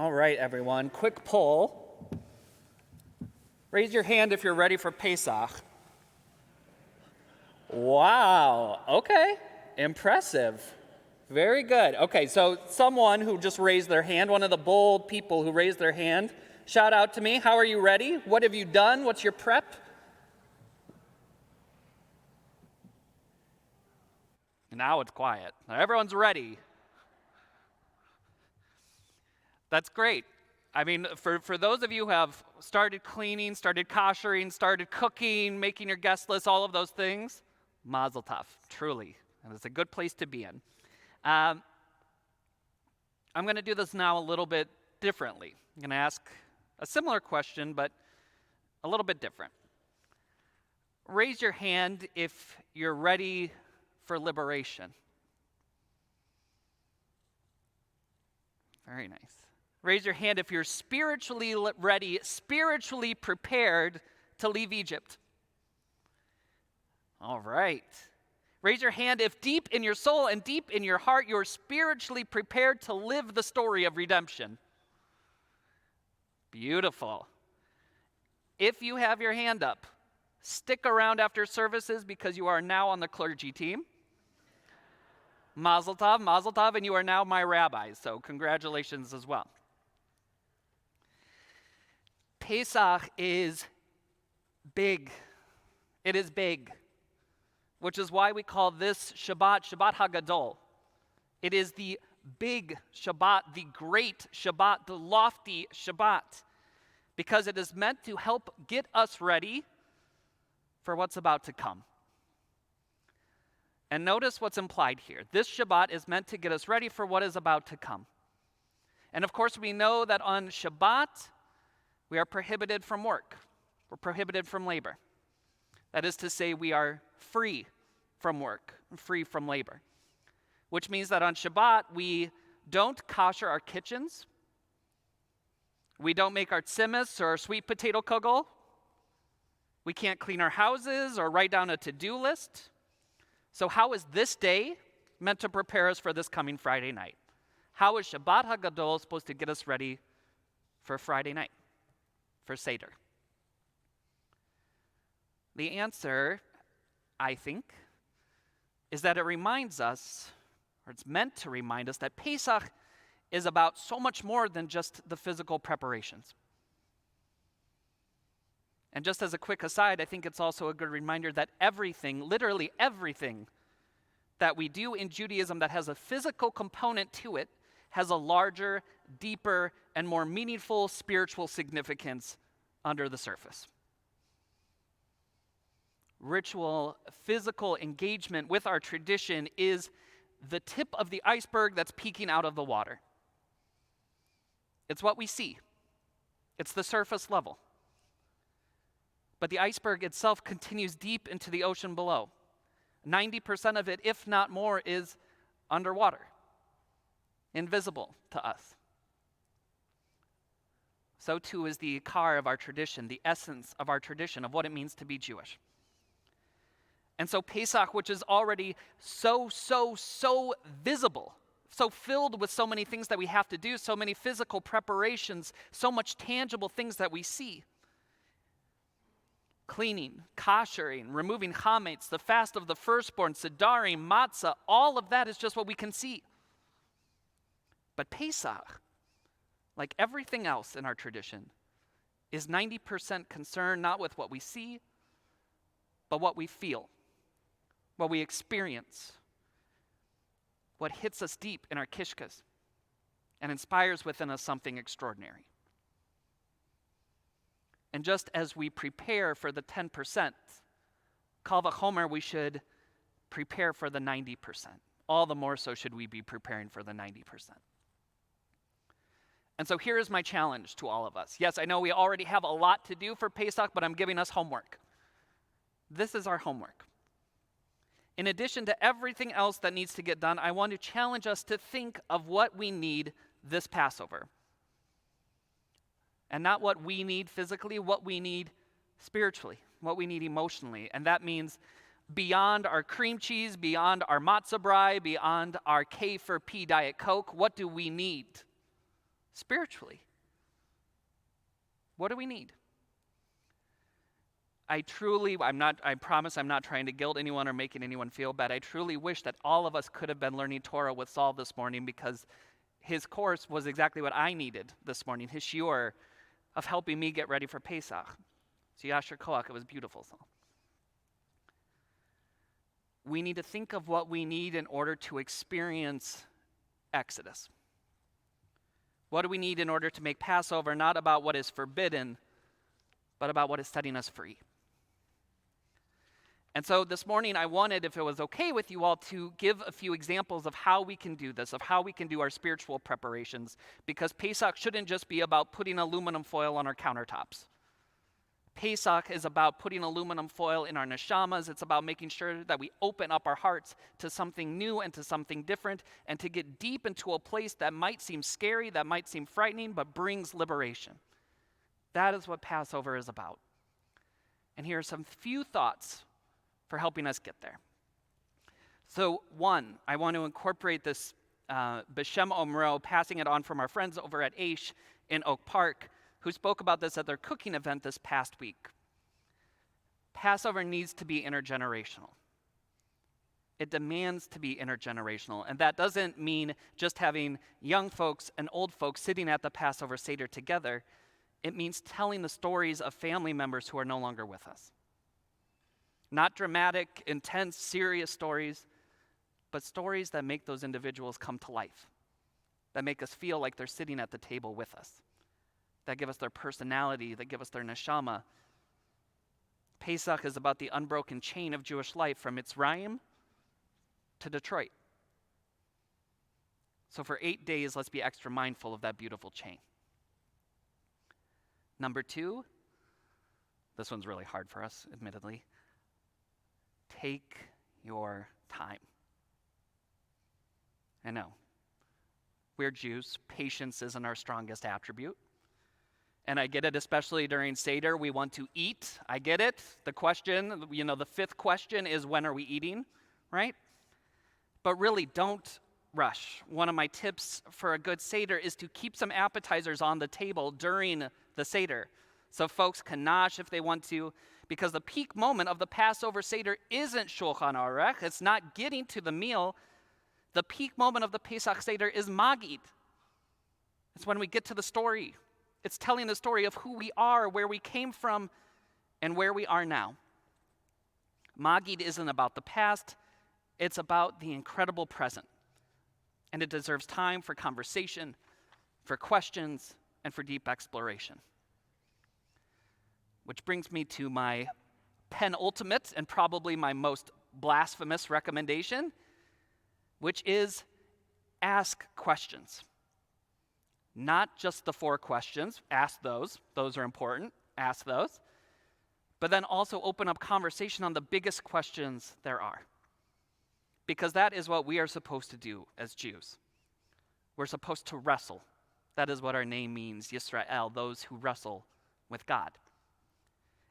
All right, everyone, quick poll. Raise your hand if you're ready for Pesach. Wow, okay, impressive. Very good. Okay, so someone who just raised their hand, one of the bold people who raised their hand, shout out to me. How are you ready? What have you done? What's your prep? Now it's quiet. Everyone's ready. That's great. I mean, for those of you who have started cleaning, started koshering, started cooking, making your guest list, all of those things, mazel tov, truly. And it's a good place to be in. I'm going to do this now a little bit differently. I'm going to ask a similar question, but a little bit different. Raise your hand if you're ready for liberation. Very nice. Raise your hand if you're spiritually ready, spiritually prepared to leave Egypt. All right. Raise your hand if deep in your soul and deep in your heart, you're spiritually prepared to live the story of redemption. Beautiful. If you have your hand up, stick around after services because you are now on the clergy team. Mazel tov, and you are now my rabbi, so congratulations as well. Pesach is big. It is big, which is why we call this Shabbat HaGadol. It is the big Shabbat, the great Shabbat, the lofty Shabbat, because it is meant to help get us ready for what's about to come. And notice what's implied here. This Shabbat is meant to get us ready for what is about to come. And of course, we know that on Shabbat, we are prohibited from work. We're prohibited from labor. That is to say, we are free from work, free from labor. Which means that on Shabbat, we don't kosher our kitchens. We don't make our tzimis or our sweet potato kugel. We can't clean our houses or write down a to-do list. So how is this day meant to prepare us for this coming Friday night? How is Shabbat HaGadol supposed to get us ready for Friday night, for Seder? The answer, I think, is that it reminds us, or it's meant to remind us, that Pesach is about so much more than just the physical preparations. And just as a quick aside, I think it's also a good reminder that everything, literally everything that we do in Judaism that has a physical component to it has a larger, deeper, and more meaningful spiritual significance under the surface. Ritual, physical engagement with our tradition is the tip of the iceberg that's peeking out of the water. It's what we see. It's the surface level. But the iceberg itself continues deep into the ocean below. 90% of it, if not more, is underwater, invisible to us. So too is the car of our tradition, the essence of our tradition, of what it means to be Jewish. And so Pesach, which is already so visible, so filled with so many things that we have to do, so many physical preparations, so much tangible things that we see. Cleaning, koshering, removing chametz, the fast of the firstborn, sedarim, matzah, all of that is just what we can see. But Pesach, like everything else in our tradition, is 90% concerned not with what we see, but what we feel, what we experience, what hits us deep in our kishkas and inspires within us something extraordinary. And just as we prepare for the 10%, kal v'chomer, we should prepare for the 90%. All the more so should we be preparing for the 90%. And so here is my challenge to all of us. Yes, I know we already have a lot to do for Pesach, but I'm giving us homework. This is our homework. In addition to everything else that needs to get done, I want to challenge us to think of what we need this Passover. And not what we need physically, what we need spiritually, what we need emotionally. And that means beyond our cream cheese, beyond our matzah brie, beyond our K for P Diet Coke, what do we need spiritually? What do we need? I promise I'm not trying to guilt anyone or making anyone feel bad. I truly wish that all of us could have been learning Torah with Saul this morning, because his course was exactly what I needed this morning, his shiur of helping me get ready for Pesach. So Yasher Koach, it was beautiful, Saul. We need to think of what we need in order to experience Exodus. What do we need in order to make Passover not about what is forbidden, but about what is setting us free? And so this morning I wanted, if it was okay with you all, to give a few examples of how we can do this, of how we can do our spiritual preparations, because Pesach shouldn't just be about putting aluminum foil on our countertops. Pesach is about putting aluminum foil in our neshamas. It's about making sure that we open up our hearts to something new and to something different, and to get deep into a place that might seem scary, that might seem frightening, but brings liberation. That is what Passover is about. And here are some few thoughts for helping us get there. So one, I want to incorporate this B'Shem Omro, passing it on from our friends over at Aish in Oak Park, who spoke about this at their cooking event this past week. Passover needs to be intergenerational. It demands to be intergenerational. And that doesn't mean just having young folks and old folks sitting at the Passover Seder together. It means telling the stories of family members who are no longer with us. Not dramatic, intense, serious stories, but stories that make those individuals come to life, that make us feel like they're sitting at the table with us, that give us their personality, that give us their neshama. Pesach is about the unbroken chain of Jewish life from Mitzrayim to Detroit. So for 8 days, let's be extra mindful of that beautiful chain. Number two, this one's really hard for us, admittedly. Take your time. I know. We're Jews. Patience isn't our strongest attribute. And I get it, especially during Seder, we want to eat. I get it. The question, the fifth question is, when are we eating, right? But really, don't rush. One of my tips for a good Seder is to keep some appetizers on the table during the Seder, so folks can nosh if they want to, because the peak moment of the Passover Seder isn't Shulchan Aruch. It's not getting to the meal. The peak moment of the Pesach Seder is Magid. It's when we get to the story. It's telling the story of who we are, where we came from, and where we are now. Magid isn't about the past. It's about the incredible present. And it deserves time for conversation, for questions, and for deep exploration. Which brings me to my penultimate and probably my most blasphemous recommendation, which is ask questions. Not just the 4 questions, ask those. Those are important, ask those. But then also open up conversation on the biggest questions there are. Because that is what we are supposed to do as Jews. We're supposed to wrestle. That is what our name means, Yisrael, those who wrestle with God.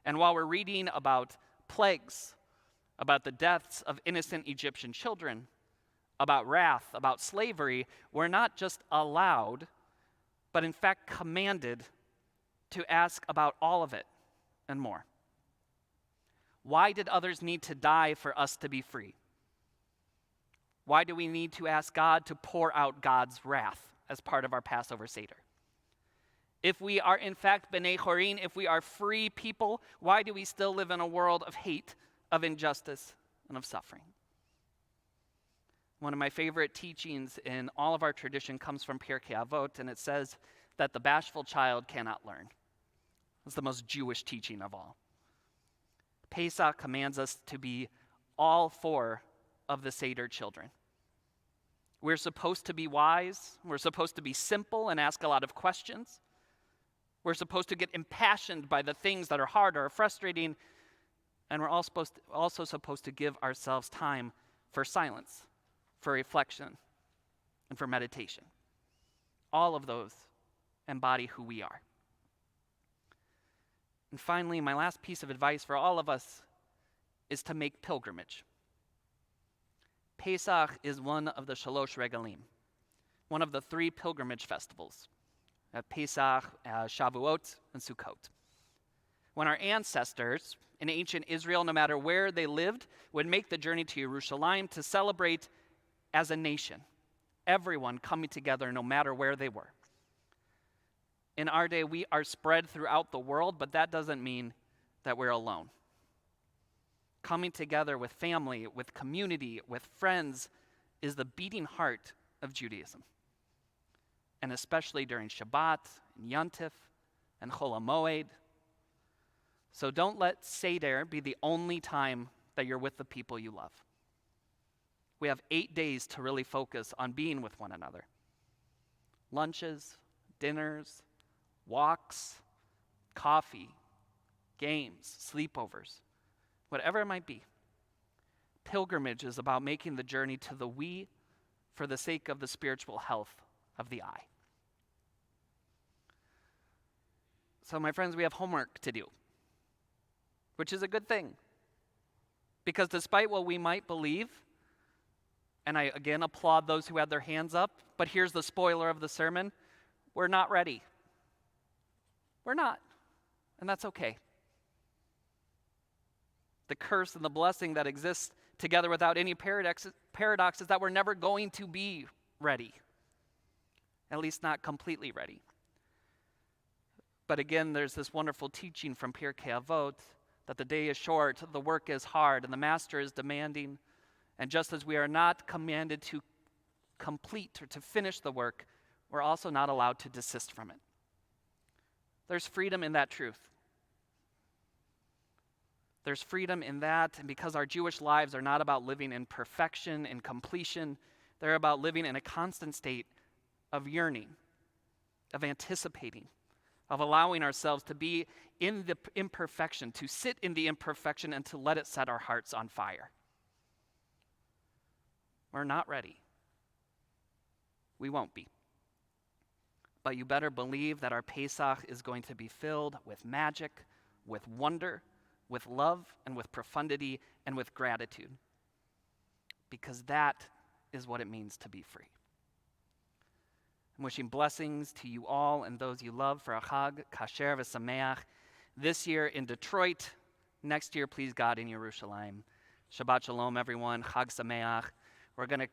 And while we're reading about plagues, about the deaths of innocent Egyptian children, about wrath, about slavery, we're not just allowed, but in fact commanded to ask about all of it and more. Why did others need to die for us to be free? Why do we need to ask God to pour out God's wrath as part of our Passover Seder? If we are in fact B'nai Chorin, if we are free people, why do we still live in a world of hate, of injustice, and of suffering? One of my favorite teachings in all of our tradition comes from Pirkei Avot, and it says that the bashful child cannot learn. It's the most Jewish teaching of all. Pesach commands us to be all 4 of the Seder children. We're supposed to be wise. We're supposed to be simple and ask a lot of questions. We're supposed to get impassioned by the things that are hard or frustrating. And we're also supposed to give ourselves time for silence, for reflection, and for meditation. All of those embody who we are. And finally, my last piece of advice for all of us is to make pilgrimage. Pesach is one of the Shalosh Regalim, one of the 3 pilgrimage festivals. at Pesach, Shavuot, and Sukkot. When our ancestors in ancient Israel, no matter where they lived, would make the journey to Jerusalem to celebrate as a nation, everyone coming together no matter where they were. In our day, we are spread throughout the world, but that doesn't mean that we're alone. Coming together with family, with community, with friends is the beating heart of Judaism. And especially during Shabbat, and Yontif, and Chol HaMoed. So don't let Seder be the only time that you're with the people you love. We have 8 days to really focus on being with one another. Lunches, dinners, walks, coffee, games, sleepovers, whatever it might be. Pilgrimage is about making the journey to the we for the sake of the spiritual health of the I. So my friends, we have homework to do, which is a good thing. Because despite what we might believe, and I again applaud those who had their hands up, but here's the spoiler of the sermon, we're not ready. We're not, and that's okay. The curse and the blessing that exists together without any paradox is that we're never going to be ready, at least not completely ready. But again, there's this wonderful teaching from Pirkei Avot that the day is short, the work is hard, and the master is demanding. And just as we are not commanded to complete or to finish the work, we're also not allowed to desist from it. There's freedom in that truth. There's freedom in that, and because our Jewish lives are not about living in perfection and completion, they're about living in a constant state of yearning, of anticipating, of allowing ourselves to be in the imperfection, to sit in the imperfection and to let it set our hearts on fire. We're not ready. We won't be. But you better believe that our Pesach is going to be filled with magic, with wonder, with love, and with profundity, and with gratitude. Because that is what it means to be free. I'm wishing blessings to you all and those you love for a Chag Kasher v'Sameach this year in Detroit, next year, please God, in Jerusalem. Shabbat Shalom, everyone. Chag Sameach. We're going to